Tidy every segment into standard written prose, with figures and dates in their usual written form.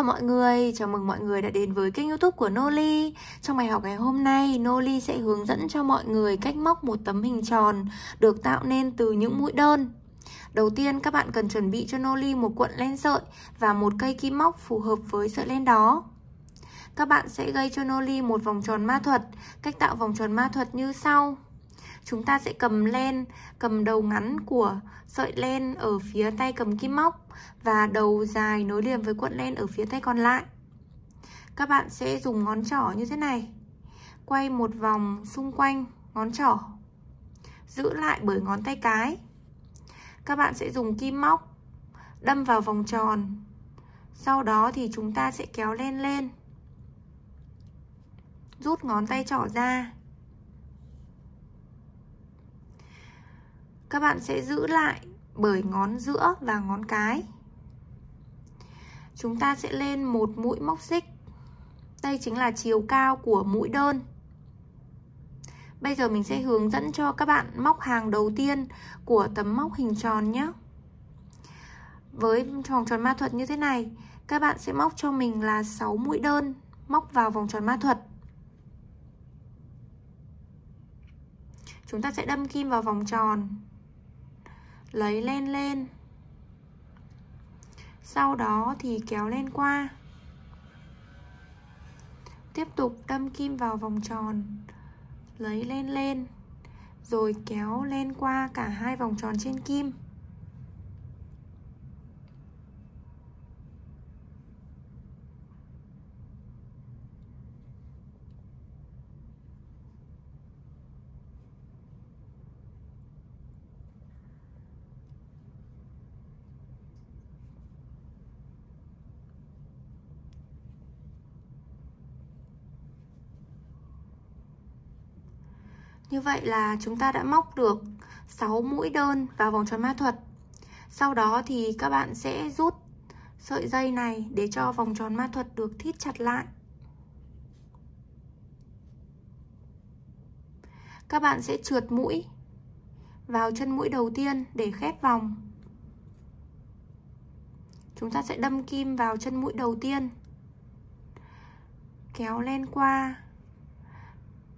mọi người, chào mừng mọi người đã đến với kênh YouTube của Noli. Trong bài học ngày hôm nay, Noli sẽ hướng dẫn cho mọi người cách móc một tấm hình tròn được tạo nên từ những mũi đơn. Đầu tiên các bạn cần chuẩn bị cho Noli một cuộn len sợi và một cây kim móc phù hợp với sợi len đó. Các bạn sẽ gây cho Noli một vòng tròn ma thuật. Cách tạo vòng tròn ma thuật như sau. Chúng ta sẽ cầm đầu ngắn của sợi len ở phía tay cầm kim móc và đầu dài nối liền với cuộn len ở phía tay còn lại. Các bạn sẽ dùng ngón trỏ như thế này, quay một vòng xung quanh ngón trỏ, giữ lại bởi ngón tay cái. Các bạn sẽ dùng kim móc đâm vào vòng tròn. Sau đó thì chúng ta sẽ kéo len lên, rút ngón tay trỏ ra. Các bạn sẽ giữ lại bởi ngón giữa và ngón cái. Chúng ta sẽ lên một mũi móc xích. Đây chính là chiều cao của mũi đơn. Bây giờ mình sẽ hướng dẫn cho các bạn móc hàng đầu tiên của tấm móc hình tròn nhé. Với vòng tròn ma thuật như thế này, các bạn sẽ móc cho mình là 6 mũi đơn móc vào vòng tròn ma thuật. Chúng ta sẽ đâm kim vào vòng tròn, lấy len lên, sau đó thì kéo len qua, tiếp tục đâm kim vào vòng tròn, lấy len lên, rồi kéo len qua cả hai vòng tròn trên kim. Như vậy là chúng ta đã móc được 6 mũi đơn vào vòng tròn ma thuật. Sau đó thì các bạn sẽ rút sợi dây này để cho vòng tròn ma thuật được thít chặt lại. Các bạn sẽ trượt mũi vào chân mũi đầu tiên để khép vòng. Chúng ta sẽ đâm kim vào chân mũi đầu tiên, kéo len qua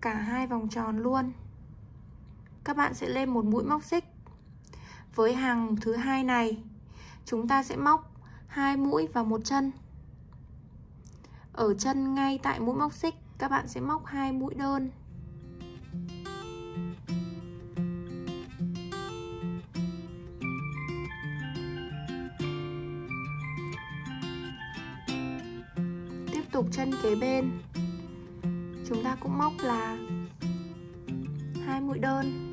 cả hai vòng tròn luôn. Các bạn sẽ lên một mũi móc xích. Với hàng thứ hai này, chúng ta sẽ móc 2 mũi vào một chân. Ở chân ngay tại mũi móc xích, các bạn sẽ móc 2 mũi đơn. Tiếp tục chân kế bên, chúng ta cũng móc là 2 mũi đơn.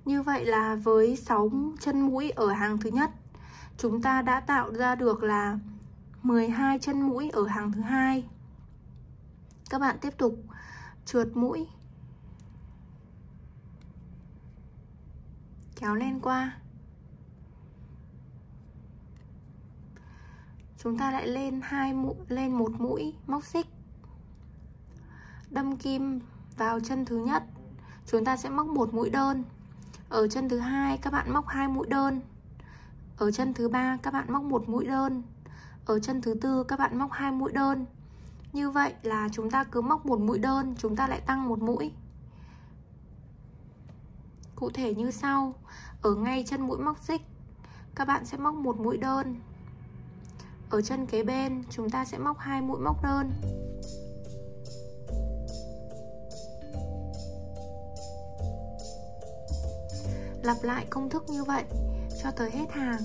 Như vậy là với 6 chân mũi ở hàng thứ nhất, chúng ta đã tạo ra được là 12 chân mũi ở hàng thứ hai. Các bạn tiếp tục trượt mũi, kéo len qua. Chúng ta lại lên một mũi móc xích, đâm kim vào chân thứ nhất. Chúng ta sẽ móc một mũi đơn. Ở chân thứ hai các bạn móc 2 mũi đơn. Ở chân thứ ba các bạn móc một mũi đơn. Ở chân thứ tư các bạn móc 2 mũi đơn. Như vậy là chúng ta cứ móc một mũi đơn, chúng ta lại tăng một mũi. Cụ thể như sau. Ở ngay chân mũi móc xích, các bạn sẽ móc một mũi đơn. Ở chân kế bên chúng ta sẽ móc 2 mũi móc đơn. Lặp lại công thức như vậy cho tới hết hàng.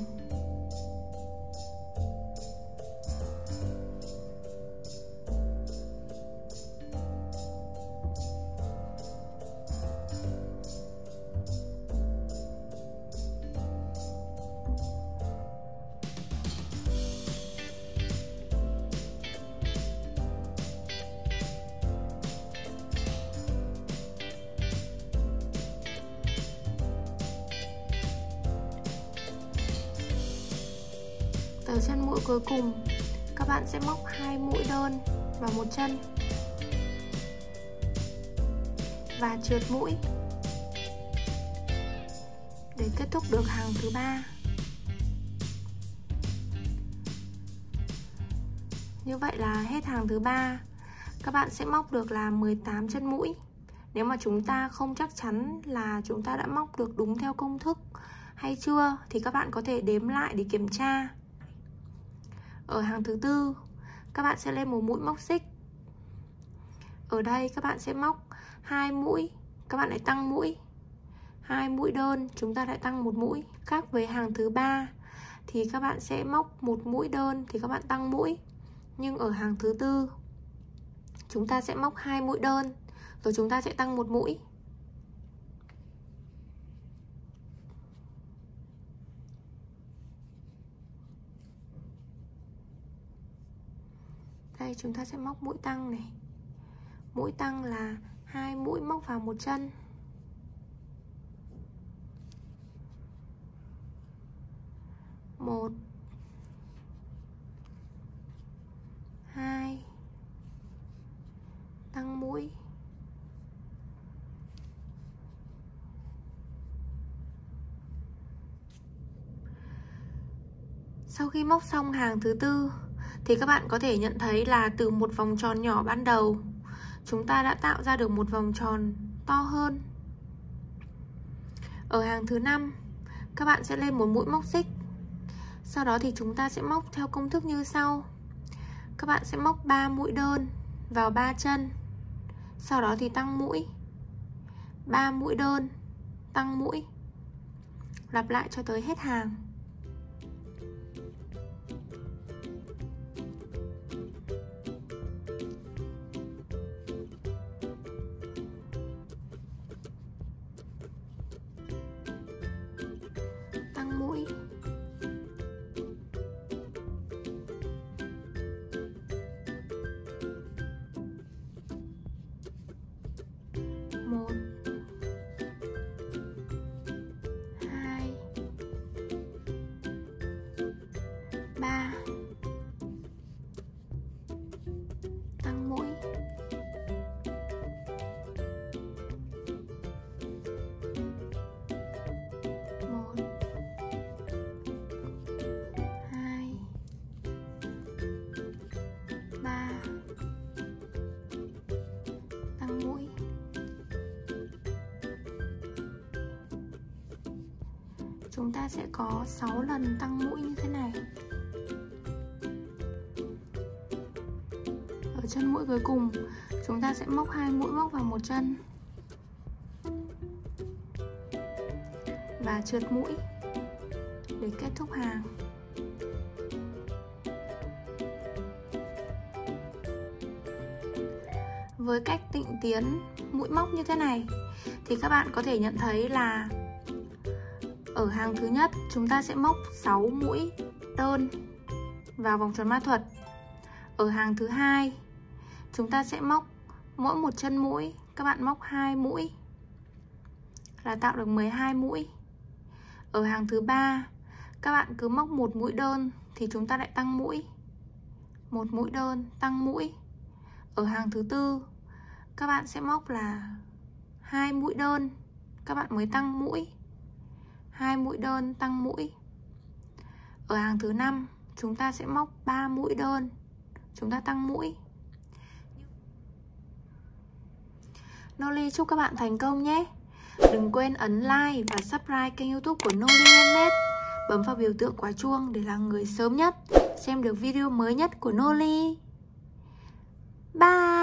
Từ chân mũi cuối cùng, các bạn sẽ móc 2 mũi đơn vào một chân và trượt mũi để kết thúc được hàng thứ 3. Như vậy là hết hàng thứ 3. Các bạn sẽ móc được là 18 chân mũi. Nếu mà chúng ta không chắc chắn là chúng ta đã móc được đúng theo công thức hay chưa thì các bạn có thể đếm lại để kiểm tra. Ở hàng thứ 4, các bạn sẽ lên một mũi móc xích. Ở đây các bạn sẽ móc 2 mũi, các bạn lại tăng mũi. 2 mũi đơn, chúng ta lại tăng một mũi. Khác với hàng thứ 3 thì các bạn sẽ móc một mũi đơn thì các bạn tăng mũi. Nhưng ở hàng thứ 4 chúng ta sẽ móc 2 mũi đơn rồi chúng ta sẽ tăng một mũi. Đây chúng ta sẽ móc mũi tăng này. Mũi tăng là 2 mũi móc vào một chân. Một, 2, tăng mũi. Sau khi móc xong hàng thứ 4 thì các bạn có thể nhận thấy là từ một vòng tròn nhỏ ban đầu chúng ta đã tạo ra được một vòng tròn to hơn. Ở hàng thứ 5 các bạn sẽ lên một mũi móc xích. Sau đó thì chúng ta sẽ móc theo công thức như sau. Các bạn sẽ móc 3 mũi đơn vào 3 chân. Sau đó thì tăng mũi. 3 mũi đơn, tăng mũi. Lặp lại cho tới hết hàng. Tăng mũi. Một, 2, 3, tăng mũi. Một, 2, 3, tăng mũi. Chúng ta sẽ có 6 lần tăng mũi như thế này. Ở chân mũi cuối cùng, chúng ta sẽ móc 2 mũi móc vào một chân và trượt mũi để kết thúc hàng. Với cách tịnh tiến mũi móc như thế này thì các bạn có thể nhận thấy là ở hàng thứ nhất chúng ta sẽ móc 6 mũi đơn vào vòng tròn ma thuật. Ở hàng thứ hai chúng ta sẽ móc mỗi một chân mũi, các bạn móc 2 mũi là tạo được 12 mũi. Ở hàng thứ 3 các bạn cứ móc một mũi đơn thì chúng ta lại tăng mũi. Một mũi đơn, tăng mũi. Ở hàng thứ 4 các bạn sẽ móc là 2 mũi đơn, các bạn mới tăng mũi. 2 mũi đơn, tăng mũi. Ở hàng thứ 5 chúng ta sẽ móc 3 mũi đơn, chúng ta tăng mũi. Noli chúc các bạn thành công nhé. Đừng quên ấn like và subscribe kênh YouTube của Noli Handmade. Bấm vào biểu tượng quả chuông để là người sớm nhất xem được video mới nhất của Noli. Bye.